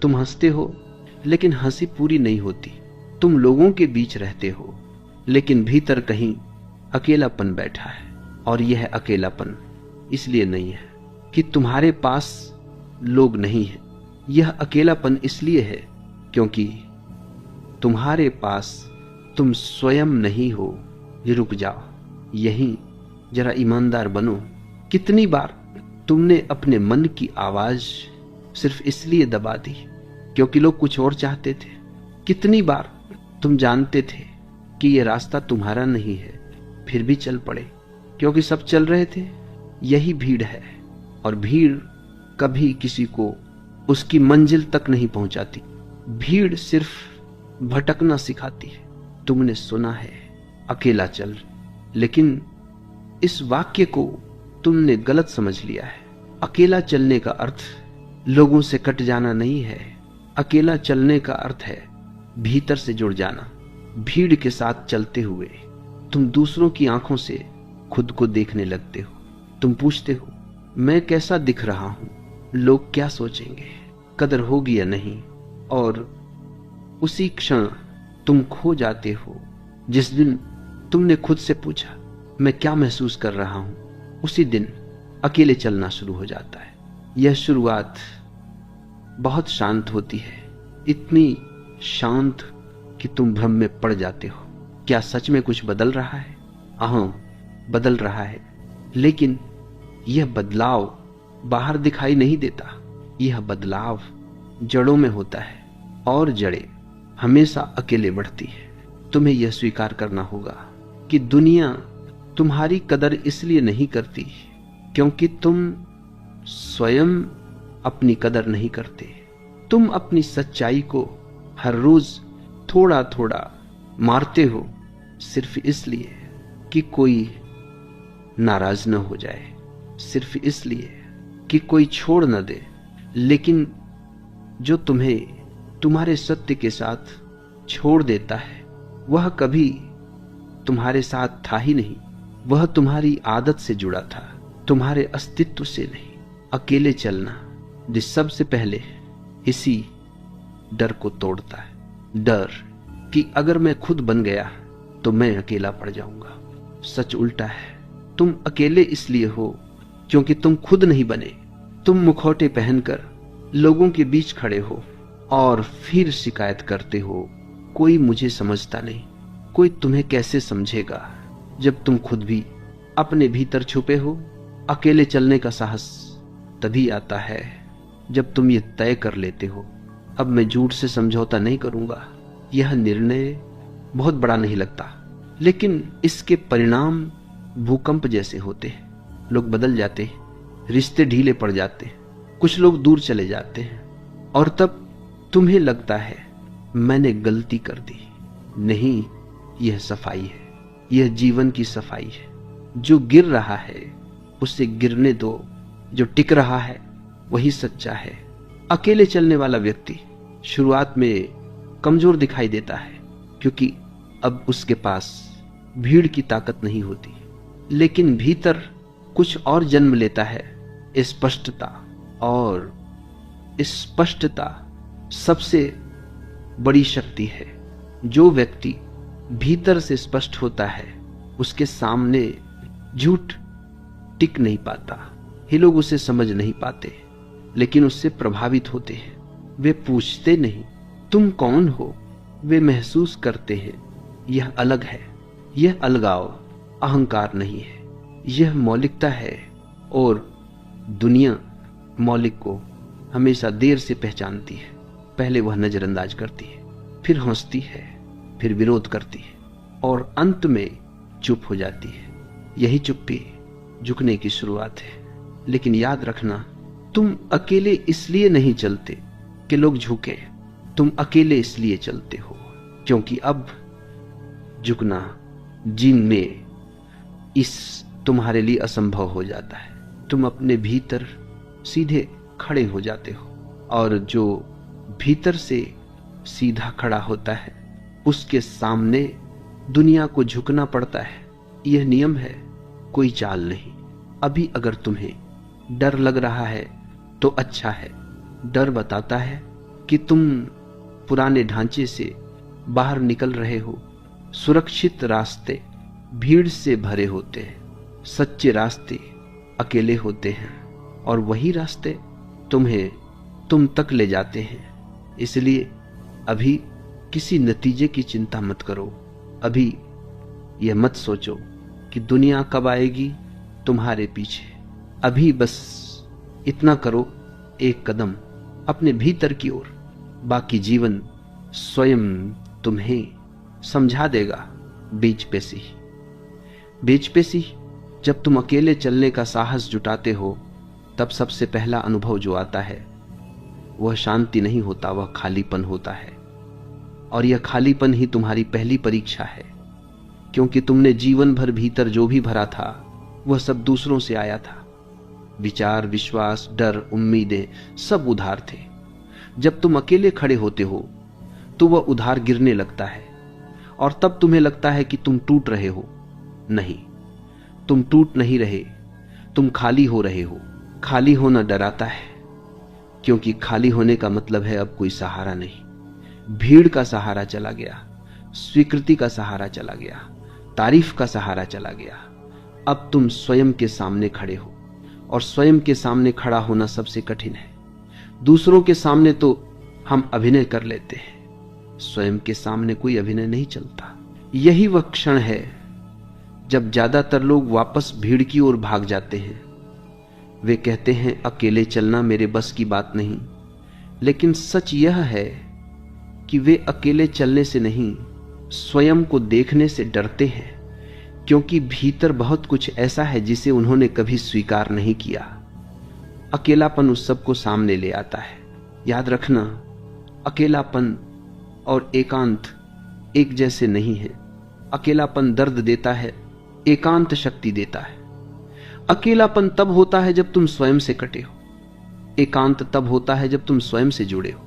तुम हंसते हो लेकिन हंसी पूरी नहीं होती। तुम लोगों के बीच रहते हो लेकिन भीतर कहीं अकेलापन बैठा है। और यह अकेलापन इसलिए नहीं है कि तुम्हारे पास लोग नहीं हैं, यह अकेलापन इसलिए है क्योंकि तुम्हारे पास तुम स्वयं नहीं हो। रुक जाओ, यहीं जरा ईमानदार बनो। कितनी बार तुमने अपने मन की आवाज सिर्फ इसलिए दबा दी क्योंकि लोग कुछ और चाहते थे? कितनी बार तुम जानते थे कि यह रास्ता तुम्हारा नहीं है, फिर भी चल पड़े क्योंकि सब चल रहे थे? यही भीड़ है, और भीड़ कभी किसी को उसकी मंजिल तक नहीं पहुंचाती। भीड़ सिर्फ भटकना सिखाती है। तुमने सुना है अकेला चल, लेकिन इस वाक्य को तुमने गलत समझ लिया है। अकेला चलने का अर्थ लोगों से कट जाना नहीं है। अकेला चलने का अर्थ है भीतर से जुड़ जाना। भीड़ के साथ चलते हुए तुम दूसरों की आंखों से खुद को देखने लगते हो। तुम पूछते हो, मैं कैसा दिख रहा हूं, लोग क्या सोचेंगे, कदर होगी या नहीं? और उसी क्षण तुम खो जाते हो। जिस दिन तुमने खुद से पूछा मैं क्या महसूस कर रहा हूं, उसी दिन अकेले चलना शुरू हो जाता है। यह शुरुआत बहुत शांत होती है, इतनी शांत कि तुम भ्रम में पड़ जाते हो। क्या सच में कुछ बदल रहा है? हाँ, बदल रहा है, लेकिन यह बदलाव बाहर दिखाई नहीं देता। यह बदलाव जड़ों में होता है, और जड़ें हमेशा अकेले बढ़ती है। तुम्हें यह स्वीकार करना होगा कि दुनिया तुम्हारी कदर इसलिए नहीं करती क्योंकि तुम स्वयं अपनी कदर नहीं करते। तुम अपनी सच्चाई को हर रोज थोड़ा थोड़ा मारते हो सिर्फ इसलिए कि कोई नाराज न हो जाए, सिर्फ इसलिए कि कोई छोड़ न दे। लेकिन जो तुम्हें तुम्हारे सत्य के साथ छोड़ देता है वह कभी तुम्हारे साथ था ही नहीं। वह तुम्हारी आदत से जुड़ा था, तुम्हारे अस्तित्व से नहीं। अकेले चलना जिस सबसे पहले इसी डर को तोड़ता है। डर कि अगर मैं खुद बन गया तो मैं अकेला पड़ जाऊंगा। सच उल्टा है, तुम अकेले इसलिए हो क्योंकि तुम खुद नहीं बने। तुम मुखौटे पहनकर लोगों के बीच खड़े हो और फिर शिकायत करते हो, कोई मुझे समझता नहीं। कोई तुम्हें कैसे समझेगा जब तुम खुद भी अपने भीतर छुपे हो? अकेले चलने का साहस तभी आता है जब तुम ये तय कर लेते हो, अब मैं झूठ से समझौता नहीं करूंगा। यह निर्णय बहुत बड़ा नहीं लगता, लेकिन इसके परिणाम भूकंप जैसे होते हैं। लोग बदल जाते हैं, रिश्ते ढीले पड़ जाते हैं, कुछ लोग दूर चले जाते हैं, और तब तुम्हें लगता है मैंने गलती कर दी। नहीं, यह सफाई है, यह जीवन की सफाई है। जो गिर रहा है उसे गिरने दो, जो टिक रहा है वही सच्चा है। अकेले चलने वाला व्यक्ति शुरुआत में कमजोर दिखाई देता है क्योंकि अब उसके पास भीड़ की ताकत नहीं होती, लेकिन भीतर कुछ और जन्म लेता है, स्पष्टता। और स्पष्टता सबसे बड़ी शक्ति है। जो व्यक्ति भीतर से स्पष्ट होता है उसके सामने झूठ टिक नहीं पाता। ये लोग उसे समझ नहीं पाते, लेकिन उससे प्रभावित होते हैं। वे पूछते नहीं तुम कौन हो, वे महसूस करते हैं यह अलग है। यह अलगाव अहंकार नहीं है, यह मौलिकता है। और दुनिया मौलिक को हमेशा देर से पहचानती है। पहले वह नजरअंदाज करती है, फिर हंसती है, फिर विरोध करती है, और अंत में चुप हो जाती है। यही चुप्पी झुकने की शुरुआत है। लेकिन याद रखना, तुम अकेले इसलिए नहीं चलते कि लोग झुके, तुम अकेले इसलिए चलते हो क्योंकि अब झुकना जीने इस तुम्हारे लिए असंभव हो जाता है। तुम अपने भीतर सीधे खड़े हो जाते हो, और जो भीतर से सीधा खड़ा होता है उसके सामने दुनिया को झुकना पड़ता है। यह नियम है, कोई चाल नहीं। अभी अगर तुम्हें डर लग रहा है तो अच्छा है। डर बताता है कि तुम पुराने ढांचे से बाहर निकल रहे हो। सुरक्षित रास्ते भीड़ से भरे होते हैं, सच्चे रास्ते अकेले होते हैं, और वही रास्ते तुम्हें तुम तक ले जाते हैं। इसलिए अभी किसी नतीजे की चिंता मत करो। अभी यह मत सोचो कि दुनिया कब आएगी तुम्हारे पीछे। अभी बस इतना करो, एक कदम अपने भीतर की ओर। बाकी जीवन स्वयं तुम्हें समझा देगा। बीच पेशी जब तुम अकेले चलने का साहस जुटाते हो, तब सबसे पहला अनुभव जो आता है वह शांति नहीं होता, वह खालीपन होता है। और यह खालीपन ही तुम्हारी पहली परीक्षा है, क्योंकि तुमने जीवन भर भीतर जो भी भरा था वह सब दूसरों से आया था। विचार, विश्वास, डर, उम्मीदें सब उधार थे। जब तुम अकेले खड़े होते हो तो वह उधार गिरने लगता है, और तब तुम्हें लगता है कि तुम टूट रहे हो। नहीं, तुम टूट नहीं रहे, तुम खाली हो रहे हो। खाली होना डराता है, क्योंकि खाली होने का मतलब है अब कोई सहारा नहीं। भीड़ का सहारा चला गया, स्वीकृति का सहारा चला गया, तारीफ का सहारा चला गया। अब तुम स्वयं के सामने खड़े हो, और स्वयं के सामने खड़ा होना सबसे कठिन है। दूसरों के सामने तो हम अभिनय कर लेते हैं, स्वयं के सामने कोई अभिनय नहीं चलता। यही वह क्षण है जब ज्यादातर लोग वापस भीड़ की ओर भाग जाते हैं। वे कहते हैं अकेले चलना मेरे बस की बात नहीं, लेकिन सच यह है कि वे अकेले चलने से नहीं, स्वयं को देखने से डरते हैं, क्योंकि भीतर बहुत कुछ ऐसा है जिसे उन्होंने कभी स्वीकार नहीं किया। अकेलापन उस सब को सामने ले आता है। याद रखना, अकेलापन और एकांत एक जैसे नहीं है। अकेलापन दर्द देता है, एकांत शक्ति देता है। अकेलापन तब होता है जब तुम स्वयं से कटे हो, एकांत तब होता है जब तुम स्वयं से जुड़े हो।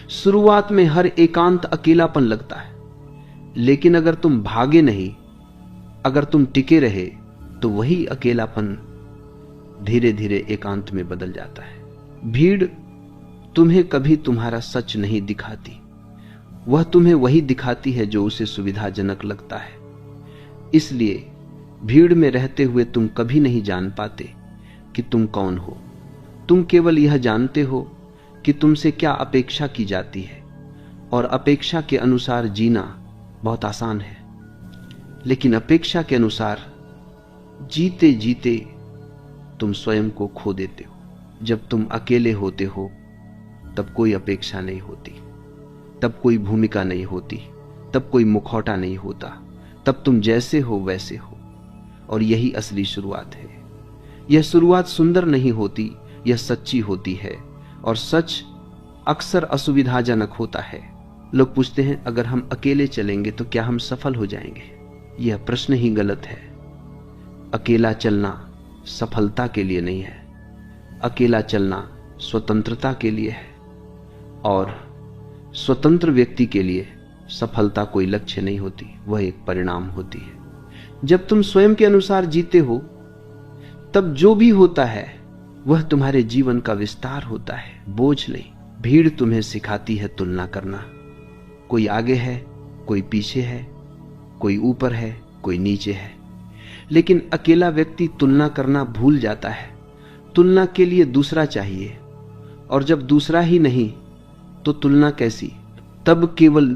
शुरुआत में हर एकांत अकेलापन लगता है, लेकिन अगर तुम भागे नहीं, अगर तुम टिके रहे, तो वही अकेलापन धीरे धीरे एकांत में बदल जाता है। भीड़ तुम्हें कभी तुम्हारा सच नहीं दिखाती, वह तुम्हें वही दिखाती है जो उसे सुविधाजनक लगता है। इसलिए भीड़ में रहते हुए तुम कभी नहीं जान पाते कि तुम कौन हो। तुम केवल यह जानते हो कि तुमसे क्या अपेक्षा की जाती है, और अपेक्षा के अनुसार जीना बहुत आसान है। लेकिन अपेक्षा के अनुसार जीते जीते तुम स्वयं को खो देते हो। जब तुम अकेले होते हो तब कोई अपेक्षा नहीं होती, तब कोई भूमिका नहीं होती, तब कोई मुखौटा नहीं होता, तब तुम जैसे हो वैसे हो। और यही असली शुरुआत है। यह शुरुआत सुंदर नहीं होती, यह सच्ची होती है, और सच अक्सर असुविधाजनक होता है। लोग पूछते हैं अगर हम अकेले चलेंगे तो क्या हम सफल हो जाएंगे? यह प्रश्न ही गलत है। अकेला चलना सफलता के लिए नहीं है, अकेला चलना स्वतंत्रता के लिए है, और स्वतंत्र व्यक्ति के लिए सफलता कोई लक्ष्य नहीं होती, वह एक परिणाम होती है। जब तुम स्वयं के अनुसार जीते हो, तब जो भी होता है वह तुम्हारे जीवन का विस्तार होता है, बोझ नहीं। भीड़ तुम्हें सिखाती है तुलना करना। कोई आगे है, कोई पीछे है, कोई ऊपर है, कोई नीचे है। लेकिन अकेला व्यक्ति तुलना करना भूल जाता है। तुलना के लिए दूसरा चाहिए, और जब दूसरा ही नहीं तो तुलना कैसी? तब केवल